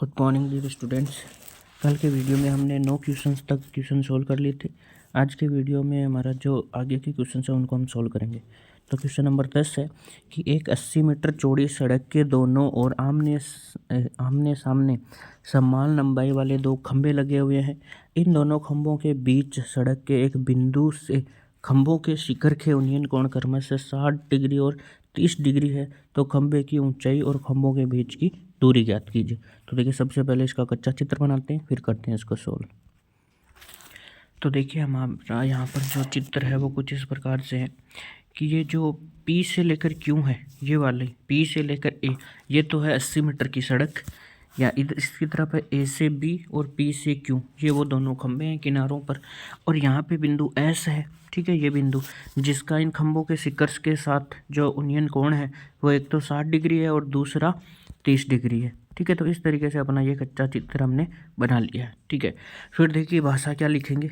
Good morning dear students. कल के video में हमने 9 क्वेश्चंस तक क्वेश्चन सोल्व कर लिए थे। आज के वीडियो में हमारा जो आगे के क्वेश्चन है उनको हम सोल्व करेंगे। तो क्वेश्चन नंबर 10 है कि एक 80 मीटर चौड़ी सड़क के दोनों ओर आमने सामने समान लंबाई वाले दो खंभे लगे हुए हैं। इन दोनों खंभों के बीच सड़क के एक बिंदु से खंभों के शिखर के उन्नयन कोण क्रमशः 60 डिग्री और 30 डिग्री है। तो खंभे की ऊंचाई और खंभों के बीच की दूरी ज्ञात कीजिए। तो देखिए सबसे पहले इसका कच्चा चित्र बनाते हैं, फिर करते हैं इसको सोल्व। तो देखिए हमारा यहाँ पर जो चित्र है वो कुछ इस प्रकार से है कि ये जो P से लेकर Q है, ये वाले P से लेकर A, ये तो है 80 मीटर की सड़क। या इधर इसकी तरफ है A से B और P से Q, ये वो दोनों खंभे हैं किनारों पर। और यहाँ पे बिंदु S है, ठीक है, ये बिंदु जिसका इन खंभों के शिखर के साथ जो उन्नयन कोण है वो एक तो 60 डिग्री है और दूसरा 30 डिग्री है। ठीक है, तो इस तरीके से अपना ये कच्चा चित्र हमने बना लिया है। ठीक है, फिर देखिए भाषा क्या लिखेंगे।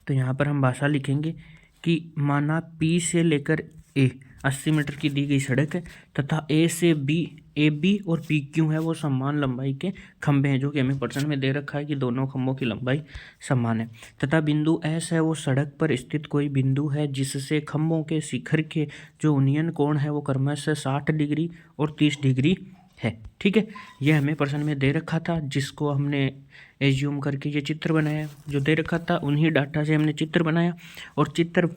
तो यहाँ पर हम भाषा लिखेंगे कि माना P से लेकर A 80 मीटर की दी गई सड़क है तथा A से B, AB और PQ है वो समान लंबाई के खंभे हैं, जो कि हमें प्रश्न में दे रखा है कि दोनों खंभों की लंबाई समान है। तथा बिंदु S है वो सड़क पर स्थित कोई बिंदु है जिससे खंभों के शिखर के जो उन्नयन कोण है वो क्रमशः 60 डिग्री और 30 डिग्री है। ठीक है, यह हमें प्रश्न में दे रखा था, जिसको हमने एज्यूम करके ये चित्र बनाया। जो दे रखा था उन्हीं डाटा से हमने चित्र बनाया, और चित्र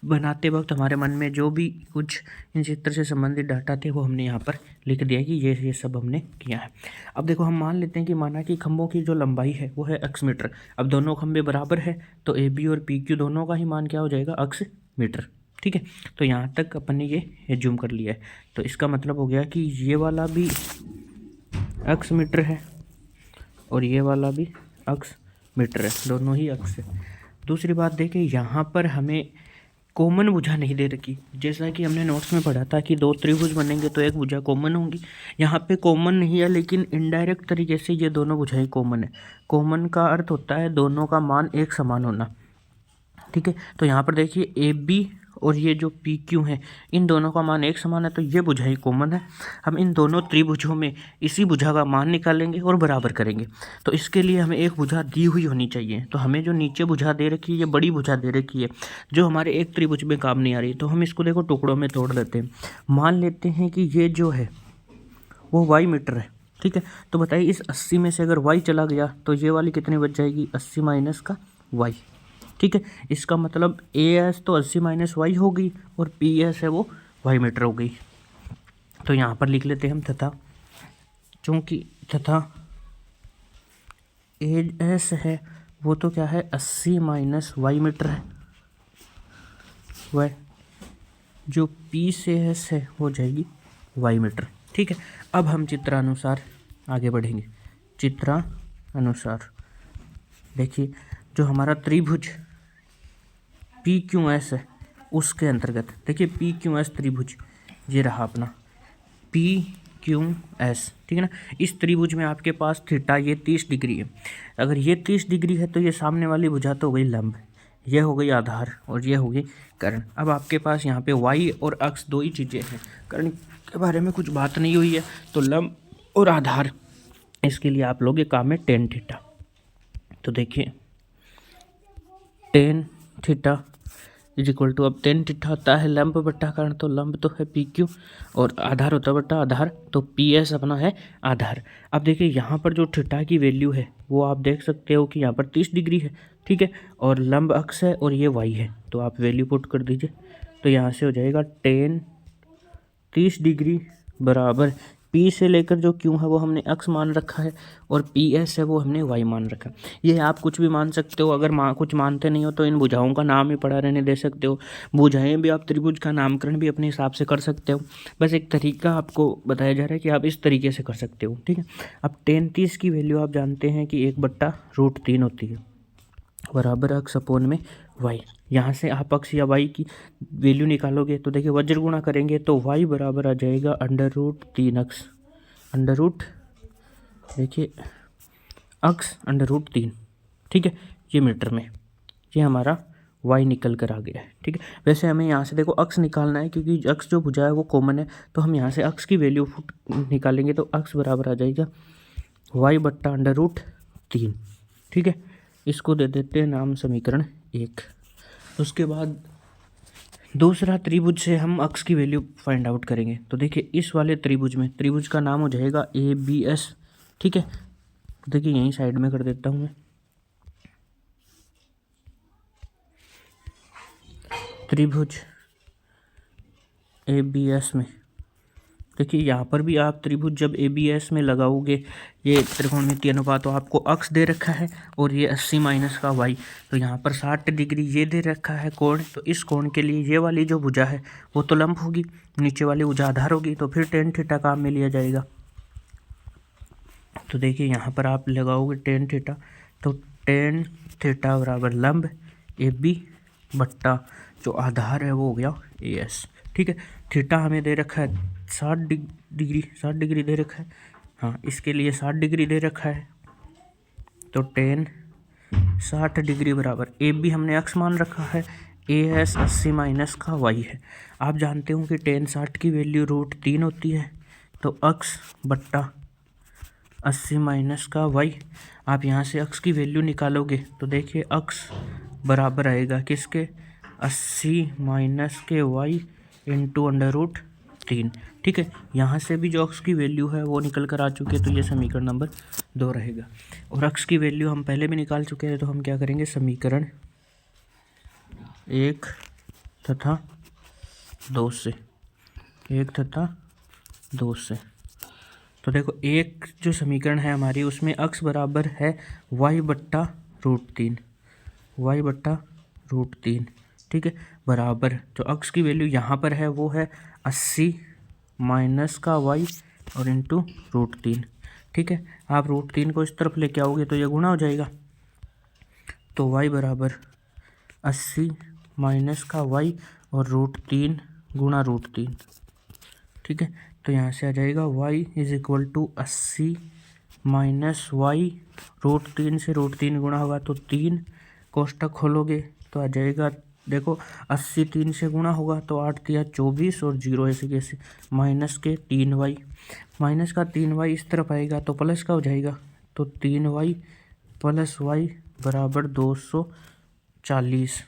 बनाते वक्त हमारे मन में जो भी कुछ इन चित्र से संबंधित डाटा थे वो हमने यहाँ पर लिख दिया कि ये सब हमने किया है। अब देखो हम मान लेते हैं कि माना कि खंभों की जो लंबाई है वो है x मीटर। अब दोनों खंभे बराबर है तो AB और PQ दोनों का ही मान क्या हो जाएगा, x मीटर। ठीक है, तो यहाँ तक अपन ने ये एज्यूम कर लिया है। तो इसका मतलब हो गया कि ये वाला भी x मीटर है और ये वाला भी x मीटर है, दोनों ही x है। दूसरी बात देखिए, यहाँ पर हमें कॉमन भुजा नहीं दे रखी। जैसा कि हमने नोट्स में पढ़ा था कि दो त्रिभुज बनेंगे तो एक भुजा कॉमन होंगी। यहाँ पे कॉमन नहीं है, लेकिन इनडायरेक्ट तरीके से ये दोनों भुजाएं कॉमन है। कॉमन का अर्थ होता है दोनों का मान एक समान होना। ठीक है, तो यहाँ पर देखिए AB और ये जो PQ है इन दोनों का मान एक समान है, तो ये भुजाएं कॉमन है। हम इन दोनों त्रिभुजों में इसी भुजा का मान निकालेंगे और बराबर करेंगे। तो इसके लिए हमें एक भुजा दी हुई होनी चाहिए। तो हमें जो नीचे भुजा दे रखी है ये बड़ी भुजा दे रखी है, जो हमारे एक त्रिभुज में काम नहीं आ रही। तो हम इसको देखो टुकड़ों में तोड़ देते हैं। मान लेते हैं कि ये जो है वो y मीटर है। ठीक है, तो बताइए इस 80 में से अगर y चला गया तो ये वाली कितनी बच जाएगी, 80 माइनस का y। ठीक है, इसका मतलब AS तो 80 माइनस वाई होगी और PS है वो y मीटर हो गई। तो यहाँ पर लिख लेते हैं हम तथा, चूँकि तथा AS है वो तो क्या है 80 माइनस वाई मीटर है, वह जो PS है हो जाएगी y मीटर। ठीक है, अब हम चित्रानुसार आगे बढ़ेंगे। चित्रानुसार देखिए जो हमारा त्रिभुज PQS है उसके अंतर्गत देखिए PQS त्रिभुज ये रहा अपना PQS। ठीक है ना, इस त्रिभुज में आपके पास थीटा ये 30 डिग्री है। अगर ये 30 डिग्री है तो ये सामने वाली भुजा तो हो गई लंब, यह हो गई आधार और यह हो गई कर्ण। अब आपके पास यहाँ पे y और अक्ष दो ही चीज़ें हैं, कर्ण के बारे में कुछ बात नहीं हुई है। तो लंब और आधार, इसके लिए आप लोग ये काम है टेन थीटा। तो देखिए tan theta is equal to, अब टेन थीटा होता है लंब बट्टा कर्ण, तो लंब तो है PQ और आधार होता है बट्टा आधार, तो PS अपना है आधार। अब देखिए यहाँ पर जो थीटा की वैल्यू है वो आप देख सकते हो कि यहाँ पर 30 डिग्री है। ठीक है, और लंब अक्ष है और ये y है, तो आप वैल्यू पुट कर दीजिए। तो यहाँ से हो जाएगा 30 डिग्री बराबर P से लेकर जो Q है वो हमने x मान रखा है और PS है वो हमने y मान रखा। ये आप कुछ भी मान सकते हो। अगर कुछ मानते नहीं हो तो इन भुजाओं का नाम ही पड़ा रहने दे सकते हो। भुजाएं भी आप त्रिभुज का नामकरण भी अपने हिसाब से कर सकते हो। बस एक तरीका आपको बताया जा रहा है कि आप इस तरीके से कर सकते हो। ठीक है, अब 30 की वैल्यू आप जानते हैं कि 1/√3 होती है, बराबर अक्ष अपोन में y। यहाँ से आप अक्ष या y की वैल्यू निकालोगे तो देखिए वज्र गुणा करेंगे तो y बराबर आ जाएगा √3x, देखिए अक्ष √3। ठीक है, ये मीटर में, ये हमारा y निकल कर आ गया है। ठीक है, वैसे हमें यहाँ से देखो अक्स निकालना है, क्योंकि अक्स जो भुजा है वो कॉमन है, तो हम यहाँ से अक्स की वैल्यू निकालेंगे तो अक्स बराबर आ जाएगा y/√3। ठीक है, इसको दे देते हैं नाम समीकरण 1। उसके बाद दूसरा त्रिभुज से हम अक्स की वैल्यू फाइंड आउट करेंगे। तो देखिए इस वाले त्रिभुज में, त्रिभुज का नाम हो जाएगा ABS। ठीक है, देखिए यहीं साइड में कर देता हूँ मैं। त्रिभुज ABS में देखिए यहाँ पर भी आप त्रिभुज जब ABS में लगाओगे, ये त्रिकोणमितीय अनुपात, तो आपको अक्स दे रखा है और ये 80 माइनस का y, तो यहाँ पर 60 डिग्री ये दे रखा है कोण। तो इस कोण के लिए ये वाली जो भुजा है वो तो लंब होगी, नीचे वाली भुजा आधार होगी, तो फिर tan थीटा काम में लिया जाएगा। तो देखिए यहाँ पर आप लगाओगे tan थीटा, तो tan थीटा बराबर लंब AB बट्टा जो आधार है वो हो गया AS। ठीक है, थीटा हमें दे रखा है 60 डिग्री दे रखा है, हाँ इसके लिए 60 डिग्री दे रखा है, तो tan 60 डिग्री बराबर AB हमने अक्स मान रखा है, AS 80 माइनस का y है। आप जानते हो कि tan 60 की वैल्यू √3 होती है, तो अक्स बट्टा 80 माइनस का y। आप यहाँ से अक्स की वैल्यू निकालोगे तो देखिए अक्स बराबर आएगा किसके, 80 माइनस के y इंटू √3। ठीक है, यहाँ से भी जो अक्स की वैल्यू है वो निकल कर आ चुकी है, तो ये समीकरण नंबर 2 रहेगा। और अक्स की वैल्यू हम पहले भी निकाल चुके हैं, तो हम क्या करेंगे, समीकरण 1 तथा 2 से, 1 तथा 2 से। तो देखो एक जो समीकरण है हमारी, उसमें अक्स बराबर है y/√3, y/√3। ठीक है, बराबर जो अक्स की वैल्यू यहाँ पर है वो है 80 माइनस का y और इंटू √3। ठीक है, आप √3 को इस तरफ लेके आओगे तो ये गुणा हो जाएगा, तो y बराबर 80 माइनस का y और √3 गुणा √3। ठीक है, तो यहाँ से आ जाएगा y = 80 माइनस वाई, √3 से √3 गुणा होगा तो 3, कोष्टक खोलोगे तो आ जाएगा, देखो 80 3 से गुणा होगा तो 8 × 24 और 0 ऐसे कैसे, माइनस के 3y, माइनस का 3y इस तरफ आएगा तो प्लस का हो जाएगा, तो 3y + y बराबर 240।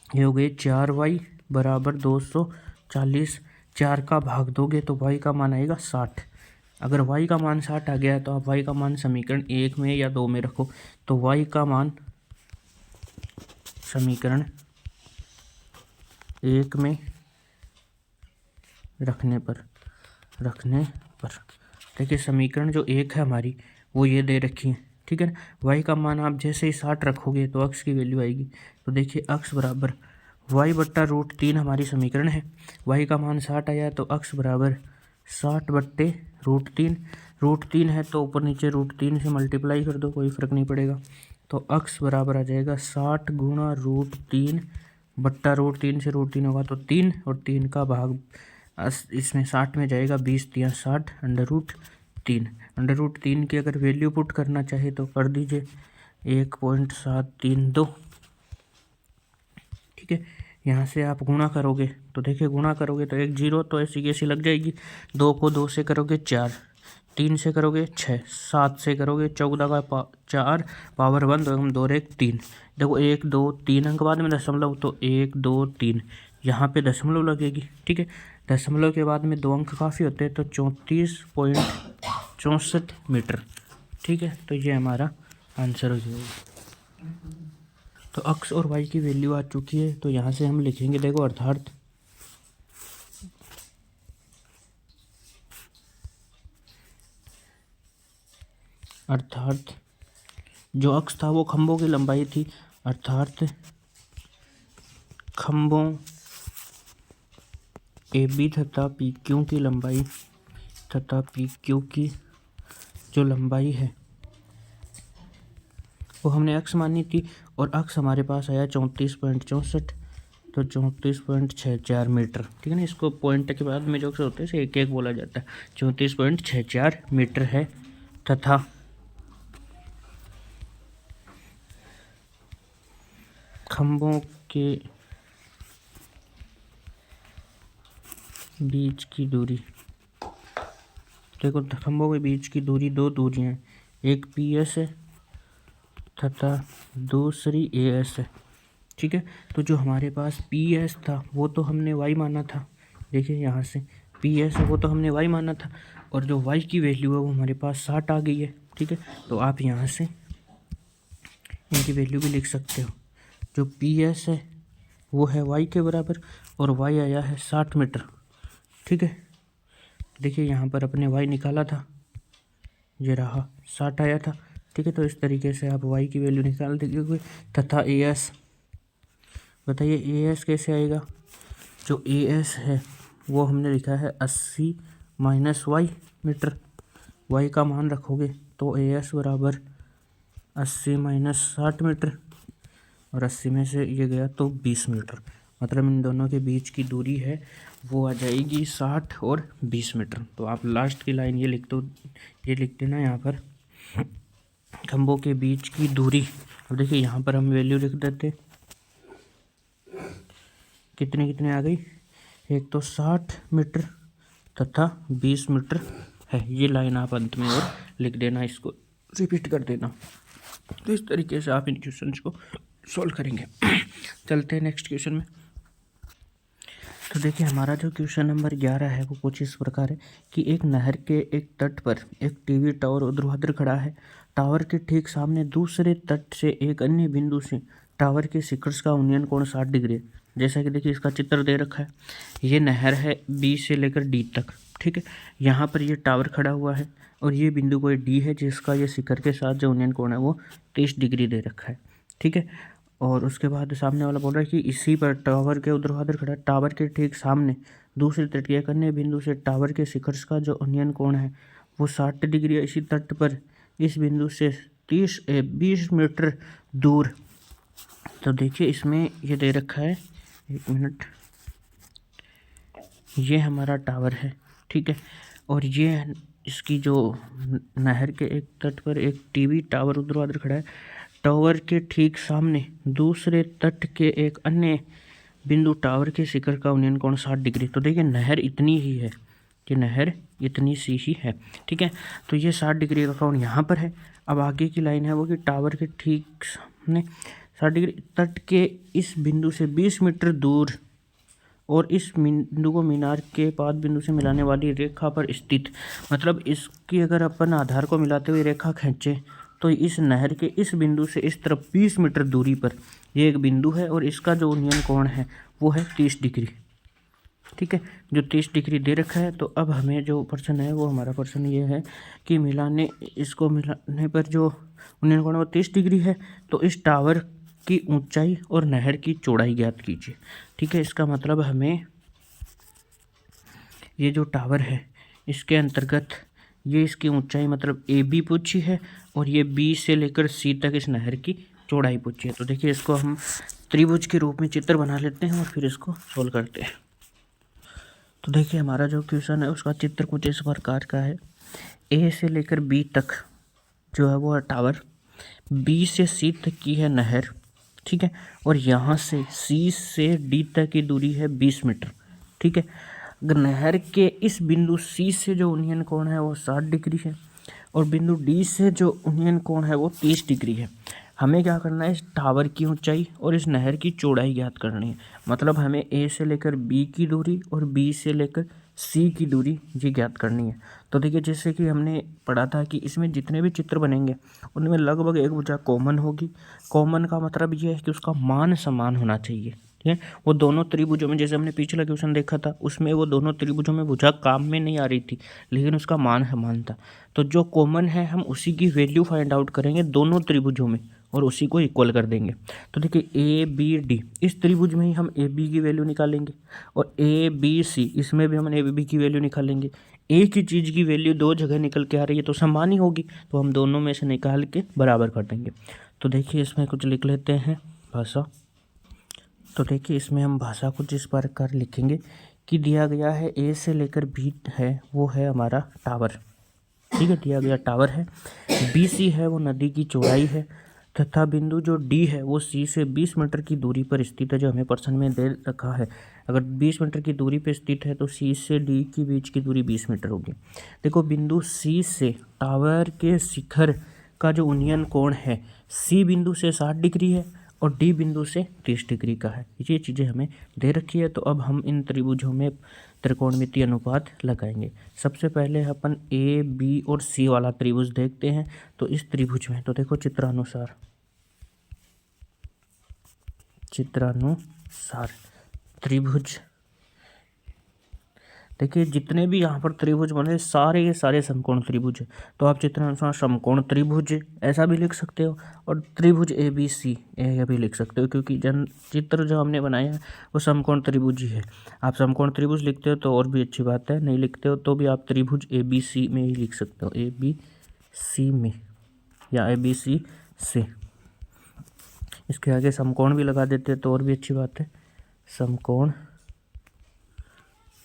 ये हो गए 4y बराबर 240। 4 का भाग दोगे तो y का मान आएगा 60। अगर y का मान 60 आ गया तो आप y का मान समीकरण 1 में या 2 में रखो, तो y का मान समीकरण 1 में रखने पर देखिए समीकरण जो 1 है हमारी वो ये दे रखी है। ठीक है ना, y का मान आप जैसे ही 60 रखोगे तो अक्स की वैल्यू आएगी, तो देखिए अक्स बराबर y/√3 हमारी समीकरण है, y का मान 60 आया तो अक्स बराबर 60/√3। √3 है तो ऊपर नीचे √3 से मल्टीप्लाई कर दो, कोई फ़र्क नहीं पड़ेगा, तो अक्स बराबर आ जाएगा 60 गुणा √3 बट्टा √3 से √3 होगा तो 3 और 3 का भाग इसमें 60 में जाएगा, 20 × 60 √3। √3 की अगर वैल्यू पुट करना चाहे तो कर दीजिए 1.732। ठीक है, यहाँ से आप गुणा करोगे तो देखिए गुणा करोगे तो 1 0 तो ऐसी कैसी लग जाएगी, 2 को 2 से करोगे 4, 3 से करोगे 6, 7 से करोगे 14 का 4 पावर 1, तो हम 2 और 1 3। देखो 1 2 3 अंक बाद में दशमलव, तो 1 2 3 यहाँ पे दशमलव लगेगी। ठीक है, दशमलव के बाद में 2 अंक काफ़ी होते हैं, तो 34.64 मीटर। ठीक है, तो ये हमारा आंसर हो जाएगा। तो अक्स और वाई की वैल्यू आ चुकी है, तो यहाँ से हम लिखेंगे, देखो अर्थात जो अक्स था वो खंभों की लंबाई थी, अर्थात खंभों AB तथा PQ की लंबाई तथा PQ की जो लंबाई है वो हमने अक्स मानी थी, और अक्स हमारे पास आया 34.64, तो 34.64 मीटर। ठीक है ना, इसको पॉइंट के बाद में जो अक्स होते हैं इसे एक एक बोला जाता है, 34.64 मीटर है। तथा खंभों के बीच की दूरी, देखो खंभों के बीच की दूरी दो दूरियां हैं, एक PS है तथा दूसरी AS है। ठीक है, तो जो हमारे पास PS था वो तो हमने y माना था, देखिए यहाँ से PS है वो तो हमने y माना था, और जो y की वैल्यू है वो हमारे पास 60 आ गई है। ठीक है, तो आप यहाँ से इनकी वैल्यू भी लिख सकते हो। जो PS है वो है y के बराबर और y आया है 60 मीटर। ठीक है, देखिए यहाँ पर अपने y निकाला था, ये रहा 60 आया था। ठीक है, तो इस तरीके से आप y की वैल्यू निकाल दीजिए तथा AS, बताइए AS कैसे आएगा। जो AS है वो हमने लिखा है 80 माइनस y मीटर, y का मान रखोगे तो AS बराबर 80 माइनस 60 मीटर, और 80 में से ये गया तो 20 मीटर, मतलब इन दोनों के बीच की दूरी है वो आ जाएगी 60 और 20 मीटर। तो आप लास्ट की लाइन ये लिख दो, ये लिख देना यहाँ पर खंभों के बीच की दूरी। अब देखिए यहाँ पर हम वैल्यू लिख देते, कितने कितने आ गई, एक तो 60 मीटर तथा 20 मीटर है। ये लाइन आप अंत में और लिख देना, इसको रिपीट कर देना। तो इस तरीके से आप इन क्वेश्चंस को सॉल्व करेंगे। चलते हैं नेक्स्ट क्वेश्चन में। तो देखिए हमारा जो क्वेश्चन नंबर 11 है वो कुछ इस प्रकार है कि एक नहर के एक तट पर एक टीवी टावर ऊर्ध्वाधर खड़ा है। टावर के ठीक सामने दूसरे तट से एक अन्य बिंदु से टावर के शिखर का उन्नयन कोण 60 डिग्री है। जैसा कि देखिए इसका चित्र दे रखा है, ये नहर है B से लेकर D तक। ठीक है, यहाँ पर ये टावर खड़ा हुआ है और ये बिंदु कोई D है जिसका ये शिखर के साथ जो उन्नयन कोण है वो 30 डिग्री दे रखा है। ठीक है, और उसके बाद सामने वाला बोल रहा है कि इसी पर टावर के ऊर्ध्वाधर खड़ा, टावर के ठीक सामने दूसरे तट के एक अन्य बिंदु से टावर के शिखर का जो उन्नयन कोण है वो 60 डिग्री है। इसी तट पर इस बिंदु से 20 मीटर दूर। तो देखिए इसमें ये दे रखा है, एक मिनट, ये हमारा टावर है। ठीक है, और ये इसकी जो नहर के एक तट पर एक टीवी टावर ऊर्ध्वाधर खड़ा है, टावर के ठीक सामने दूसरे तट के एक अन्य बिंदु टावर के शिखर का उन्नयन कोण 60 डिग्री। तो देखिए नहर इतनी ही है कि नहर इतनी सी ही है। ठीक है, तो ये 60 डिग्री का कोण यहाँ पर है। अब आगे की लाइन है वो कि टावर के ठीक सामने 60 डिग्री तट के इस बिंदु से 20 मीटर दूर और इस बिंदु को मीनार के पाद बिंदु से मिलाने वाली रेखा पर स्थित, मतलब इसकी अगर अपन आधार को मिलाते हुए रेखा खींचे तो इस नहर के इस बिंदु से इस तरफ 20 मीटर दूरी पर ये एक बिंदु है और इसका जो उन्नयन कोण है वो है 30 डिग्री। ठीक है, जो 30 डिग्री दे रखा है। तो अब हमें जो प्रश्न है वो हमारा प्रश्न ये है कि इसको मिलाने पर जो उन्नयन कोण है वो 30 डिग्री है, तो इस टावर की ऊंचाई और नहर की चौड़ाई ज्ञात कीजिए। ठीक है, इसका मतलब हमें ये जो टावर है इसके अंतर्गत ये इसकी ऊंचाई मतलब AB पूछी है और ये B से लेकर C तक इस नहर की चौड़ाई पूछी है। तो देखिए इसको हम त्रिभुज के रूप में चित्र बना लेते हैं और फिर इसको सोल्व करते हैं। तो देखिए हमारा जो क्वेश्चन है उसका चित्र कुछ इस प्रकार का है। A से लेकर B तक जो है वो है टावर, B से C तक की है नहर। ठीक है, और यहाँ से C से D तक की दूरी है 20 मीटर। ठीक है, नहर के इस बिंदु C से जो उन्नयन कोण है वो 60 डिग्री है और बिंदु D से जो उन्नयन कोण है वो 30 डिग्री है। हमें क्या करना है, इस टावर की ऊंचाई और इस नहर की चौड़ाई ज्ञात करनी है। मतलब हमें A से लेकर B की दूरी और B से लेकर C की दूरी ये ज्ञात करनी है। तो देखिए जैसे कि हमने पढ़ा था कि इसमें जितने भी चित्र बनेंगे उनमें लगभग एक भुजा कॉमन होगी। कॉमन का मतलब ये है कि उसका मान समान होना चाहिए। ठीक है, वो दोनों त्रिभुजों में, जैसे हमने पिछला क्वेश्चन देखा था उसमें वो दोनों त्रिभुजों में भुजा काम में नहीं आ रही थी लेकिन उसका मान समान था। तो जो कॉमन है हम उसी की वैल्यू फाइंड आउट करेंगे दोनों त्रिभुजों में और उसी को इक्वल कर देंगे। तो देखिए ABD इस त्रिभुज में ही हम AB की वैल्यू निकालेंगे और ABC इसमें भी हम AB की वैल्यू निकालेंगे। एक ही चीज़ की वैल्यू दो जगह निकल के आ रही है तो समान ही होगी, तो हम दोनों में से निकाल के बराबर कर देंगे। तो देखिए इसमें कुछ लिख लेते हैं भाषा। तो देखिए इसमें हम भाषा कुछ इस प्रकार लिखेंगे कि दिया गया है A से लेकर B है वो है हमारा टावर। ठीक है, दिया गया टावर है। BC है वो नदी की चौड़ाई है। तथा बिंदु जो डी है वो सी से 20 मीटर की दूरी पर स्थित है, जो हमें प्रश्न में दे रखा है। अगर 20 मीटर की दूरी पर स्थित है तो सी से डी के बीच की दूरी 20 मीटर होगी। देखो बिंदु सी से टावर के शिखर का जो उन्नयन कोण है सी बिंदु से 60 डिग्री है और डी बिंदु से 30 डिग्री का है। ये चीज़ें हमें दे रखी है। तो अब हम इन त्रिभुजों में त्रिकोणमितीय अनुपात लगाएंगे। सबसे पहले अपन ए बी और सी वाला त्रिभुज देखते हैं। तो इस त्रिभुज में तो देखो चित्रानुसार त्रिभुज, देखिए जितने भी यहाँ पर त्रिभुज बने सारे के सारे समकोण त्रिभुज है। तो आप चित्रानुसार समकोण त्रिभुज ऐसा भी लिख सकते हो और त्रिभुज ए बी सी यह भी लिख सकते हो, क्योंकि चित्र जो हमने बनाया है वो समकोण त्रिभुज ही है। आप समकोण त्रिभुज लिखते हो तो और भी अच्छी बात है, नहीं लिखते हो तो भी आप त्रिभुज ए बी सी में ही लिख सकते हो, ए बी सी में या ए बी सी से। इसके आगे समकोण भी लगा देते हैं तो और भी अच्छी बात है, समकोण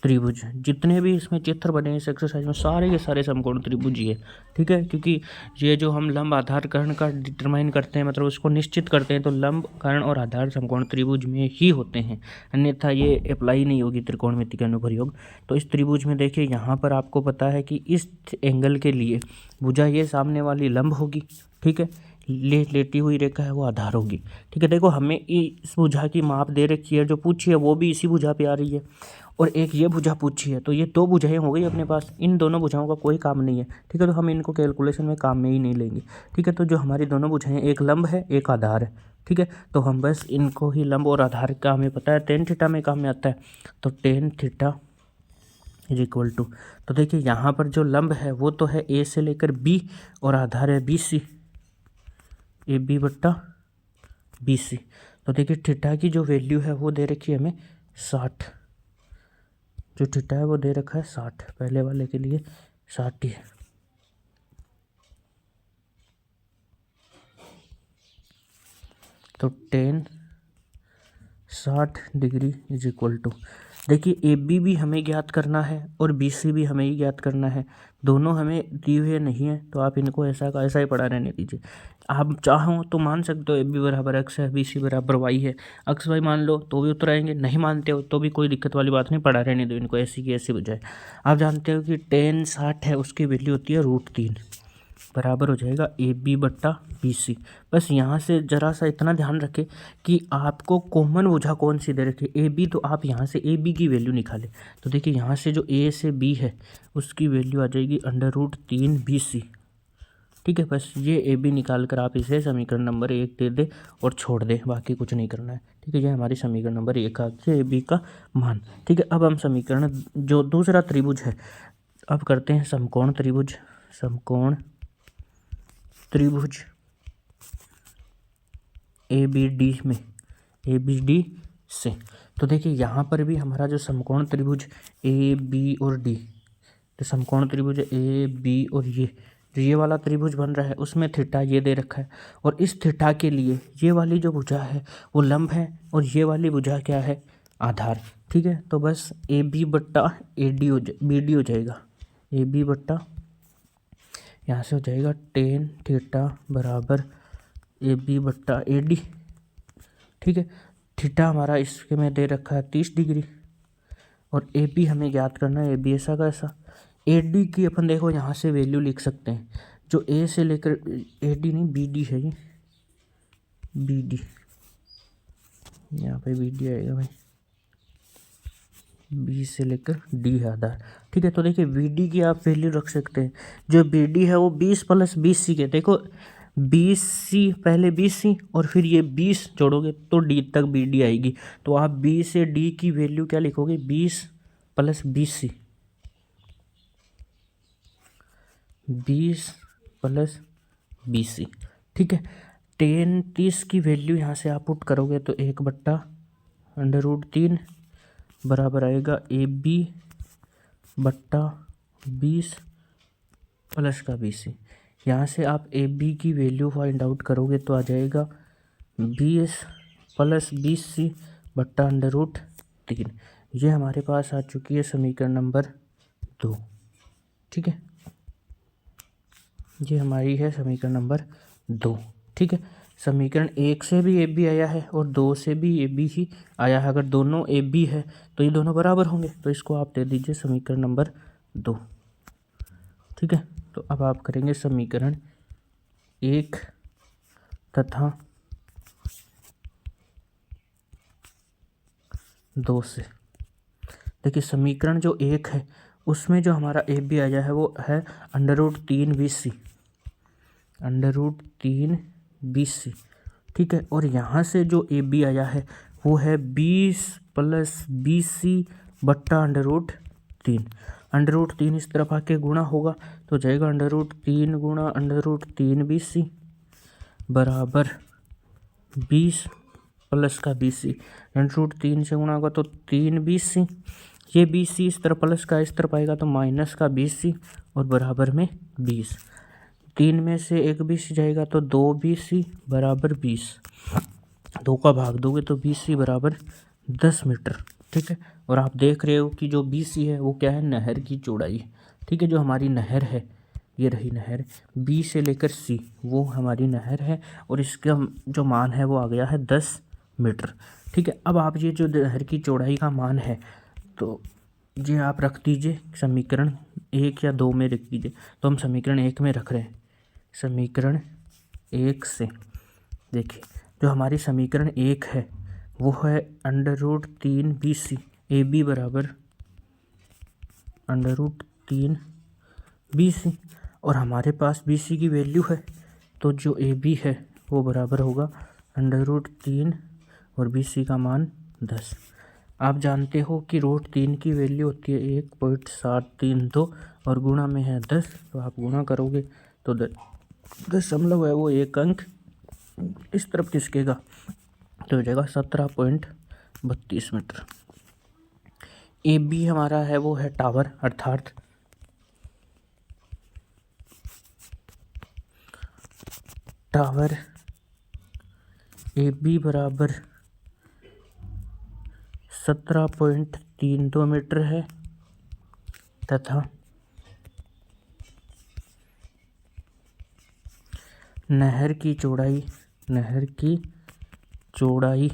त्रिभुज। जितने भी इसमें चित्र बने इस एक्सरसाइज में सारे के सारे समकोण त्रिभुज ही है, ठीक है। क्योंकि ये जो हम लंब आधार कर्ण का डिटरमाइन करते हैं, मतलब उसको निश्चित करते हैं, तो लंब कर्ण और आधार समकोण त्रिभुज में ही होते हैं, अन्यथा ये अप्लाई नहीं होगी त्रिकोणमिति के अनुप्रयोग। तो इस त्रिभुज में देखिए यहाँ पर आपको पता है कि इस एंगल के लिए भुजा ये सामने वाली लंब होगी, ठीक है, लेटी हुई रेखा है वो आधार होगी, ठीक है। देखो हमें इस भुजा की माप दे रखी है, जो पूछी है वो भी इसी भुजा पे आ रही है और एक ये भुजा पूछी है, तो ये दो भुजाएं हो गई अपने पास। इन दोनों भुजाओं का कोई काम नहीं है, ठीक है, तो हम इनको कैलकुलेशन में काम में ही नहीं लेंगे, ठीक है। तो जो हमारी दोनों भुजाएं, एक लंब है एक आधार है, ठीक है, तो हम बस इनको ही लंब और आधार का हमें पता है टेन थीटा में काम में आता है, तो tan theta is equal to, तो देखिए यहाँ पर जो लंब है वो तो है ए से लेकर बी और आधार है बी सी, ए बी बट्टा बी सी। तो देखिए थीटा की जो वैल्यू है वो दे रखी है हमें 60, जो थीटा है वो दे रखा है 60, पहले वाले के लिए 60 ही है। तो tan 60 degree is equal to, देखिए ए बी भी हमें ज्ञात करना है और बी सी भी हमें ही ज्ञात करना है, दोनों हमें दिए हुए नहीं है, तो आप इनको ऐसा का ऐसा ही पढ़ा रहने दीजिए। आप चाहो तो मान सकते हो ए बी बराबर एक्स है, बी सी बराबर वाई है, एक्स वाई मान लो तो भी उत्तर आएंगे, नहीं मानते हो तो भी कोई दिक्कत वाली बात नहीं, पढ़ा रहने दो इनको, ऐसी की ऐसी बजाय। आप जानते हो कि टेन 60 है, उसकी वैल्यू होती है √3, बराबर हो जाएगा ए बी बट्टा बी सी। बस यहाँ से ज़रा सा इतना ध्यान रखें कि आपको कॉमन भुजा कौन सी दे रखी है, ए बी, तो आप यहाँ से ए बी की वैल्यू निकालें। तो देखिए यहाँ से जो ए से बी है उसकी वैल्यू आ जाएगी √3 बी सी, ठीक है। बस ये ए बी निकाल कर आप इसे समीकरण नंबर 1 दे दे और छोड़ दे, बाकी कुछ नहीं करना है, ठीक है। ये हमारी समीकरण नंबर 1 आ गया ए बी का मान, ठीक है। अब हम समीकरण जो दूसरा त्रिभुज है अब करते हैं समकोण त्रिभुज, समकोण त्रिभुज ए बी डी में, ए बी डी से। तो देखिए यहाँ पर भी हमारा जो समकोण त्रिभुज ए बी और डी, तो समकोण त्रिभुज ए बी और ये जो ये वाला त्रिभुज बन रहा है उसमें थीटा ये दे रखा है, और इस थीटा के लिए ये वाली जो भुजा है वो लंब है और ये वाली भुजा क्या है, आधार, ठीक है। तो बस ए बी बट्टा ए डी बी डी हो जाएगा, ए बी बट्टा यहाँ से हो जाएगा टेन थीटा बराबर ए बी बट्टा ए डी, ठीक है। थीटा हमारा इसके में दे रखा है 30 डिग्री और ए बी हमें ज्ञात करना है, ए बी ऐसा का ऐसा। ए डी की अपन देखो यहाँ से वैल्यू लिख सकते हैं, जो ए से लेकर ए डी नहीं बी डी है, ये बी डी, यहाँ पे बी डी आएगा भाई, बी से लेकर डी है आधार, ठीक है। तो देखिए बी डी की आप वैल्यू रख सकते हैं, जो बी डी है वो 20 + 20 सी के, देखो 20 सी पहले 20 सी और फिर ये 20 जोड़ोगे तो डी तक बी डी आएगी, तो आप बी से डी की वैल्यू क्या लिखोगे, 20 + 20 सी, 20 + 20 सी, ठीक है। टेन 30 की वैल्यू यहाँ से आप पुट करोगे तो 1/√3 बराबर आएगा ए बी बट्टा 20 + का 20 सी। यहाँ से आप ए बी की वैल्यू फाइंड आउट करोगे तो आ जाएगा 20 + 20 सी बट्टा √3। ये हमारे पास आ चुकी है समीकरण नंबर 2, ठीक है, ये हमारी है समीकरण नंबर 2, ठीक है। समीकरण 1 से भी ए बी आया है और 2 से भी ए बी ही आया है। अगर दोनों ए बी है तो ये दोनों बराबर होंगे, तो इसको आप दे दीजिए समीकरण नंबर 2। ठीक है, तो अब आप करेंगे समीकरण 1 तथा 2 से। देखिए समीकरण जो 1 है उसमें जो हमारा ए बी आया है वो है √3BC, √3BC। ठीक है, और यहाँ से जो ए बी आया है वो है 20 + BC बट्टा √3। √3 इस तरफ आके गुणा होगा तो जाएगा √3 गुणा √3BC बराबर 20 प्लस का BC। √3 से गुणा होगा तो 3BC, ये BC इस तरफ प्लस का इस तरफ आएगा तो माइनस का BC और बराबर में 20। 3 में से एक BC जाएगा तो 2BC बराबर 20। 2 का भाग दोगे तो BC बराबर 10 मीटर। ठीक है, और आप देख रहे हो कि जो BC है वो क्या है, नहर की चौड़ाई। ठीक है, जो हमारी नहर है, ये रही नहर, B से लेकर C वो हमारी नहर है और इसका जो मान है वो आ गया है 10 मीटर। ठीक है, अब आप ये जो नहर की चौड़ाई का मान है तो ये आप रख दीजिए समीकरण 1 या 2 में रख दीजिए। तो हम समीकरण 1 में रख रहे हैं। समीकरण 1 से देखिए जो हमारी समीकरण 1 है वो है √3BC, ए बी बराबर √3BC और हमारे पास BC की वैल्यू है तो जो ए बी है वो बराबर होगा √3 और BC का मान 10। आप जानते हो कि √3 की वैल्यू होती है 1.732 और गुणा में है 10, तो आप गुणा करोगे तो दशमलव है वो एक अंक इस तरफ खिसकेगा तो हो जाएगा 17.32 मीटर। ए बी हमारा है वो है टावर, अर्थात टावर ए बी बराबर 17.32 मीटर है तथा नहर की चौड़ाई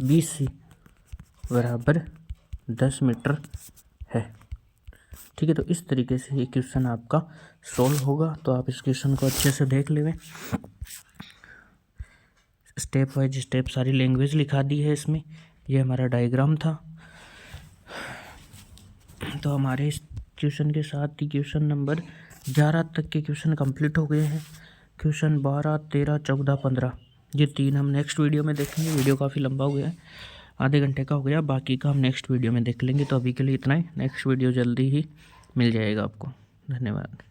BC बराबर 10 मीटर है। ठीक है, तो इस तरीके से ये क्वेश्चन आपका सॉल्व होगा। तो आप इस क्वेश्चन को अच्छे से देख लें, स्टेप वाइज स्टेप सारी लैंग्वेज लिखा दी है इसमें। ये हमारा डायग्राम था। तो हमारे इस क्वेश्चन के साथ ही क्वेश्चन नंबर 11 तक के क्वेश्चन कंप्लीट हो गए हैं। क्वेश्चन 12, 13, 14, 15 ये 3 हम नेक्स्ट वीडियो में देखेंगे। वीडियो काफ़ी लंबा हो गया है, आधे घंटे का हो गया, बाकी का हम नेक्स्ट वीडियो में देख लेंगे। तो अभी के लिए इतना ही, नेक्स्ट वीडियो जल्दी ही मिल जाएगा आपको। धन्यवाद।